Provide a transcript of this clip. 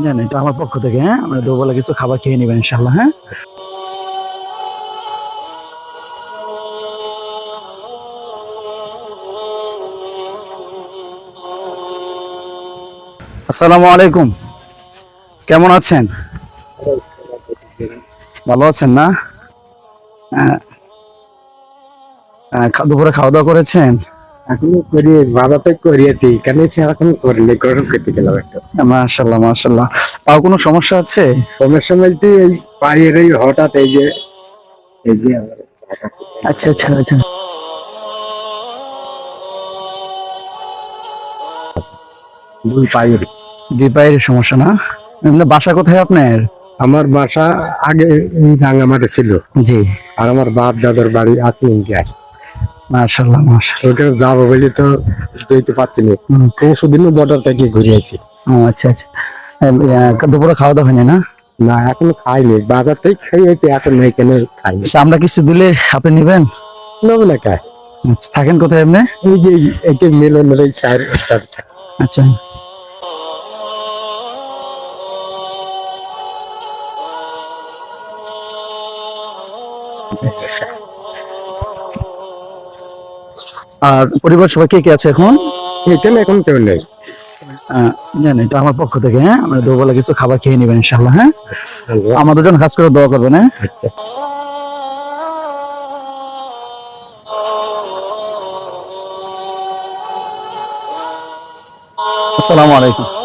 জানেন এটা আমার পক্ষ থেকে। হ্যাঁ, আমরা দুবেলা কিছু খাবার খেয়ে নেবেন ইনশাল্লাহ। হ্যাঁ, আসসালামু আলাইকুম, কেমন আছেন? ভালো আছেন না? আহ, দুপুরে খাওয়া দাওয়া করেছেন? এখনো করি, বাবাতে করিয়েছি, কেন সে এখন করিনি, গরম করতে গেলাম একটা। মাশাল্লাহ মাশাল্লাহ। তাও কোনো সমস্যা আছে? সমস্যা বলতে এই পায়ের এই হঠাৎ এই যে আমার আচ্ছা আচ্ছা আচ্ছা। দুই পায়ের। দুই পায়ের সমস্যা না? এমনি বাসা কোথায় আপনার? আমার বাসা আগে এই রাঙ্গামাটি ছিল, জি। আর আমার বাপ দাদার বাড়ি আছে ইন্ডিয়ায়। মাশাল্লাহ মাশাল্লাহ। ওখানে যাবো বলে তো যেতে পারছি না, পরশু দিনও বর্ডার থেকে ঘুরিয়েছি। ও আচ্ছা আচ্ছা। দুপুরে খাওয়া দাওয়া হয়নি না? না এখনো খাইনি, বাজার থেকে খাইয়েছি, এখন এখানে খাইনি। আচ্ছা, আমরা কিছু দিলে আপনি নেবেন? নেবো না খাই। আচ্ছা, থাকেন কোথায় আপনি? এই যে একে মিলনের এই চায়ের স্টাফ থাকে। আচ্ছা। আর পরিবার সবাই কে কে আছে এখন? এখানে এখন কেউ নেই। জানেন এটা আমার পক্ষ থেকে। হ্যাঁ, আমরা দুবেলা কিছু খাবার খেয়ে নেবেন ইনশাল্লাহ। হ্যাঁ, আমাদের জন্য খাস করে দোয়া করবেন। হ্যাঁ, আচ্ছা। আসসালামু আলাইকুম।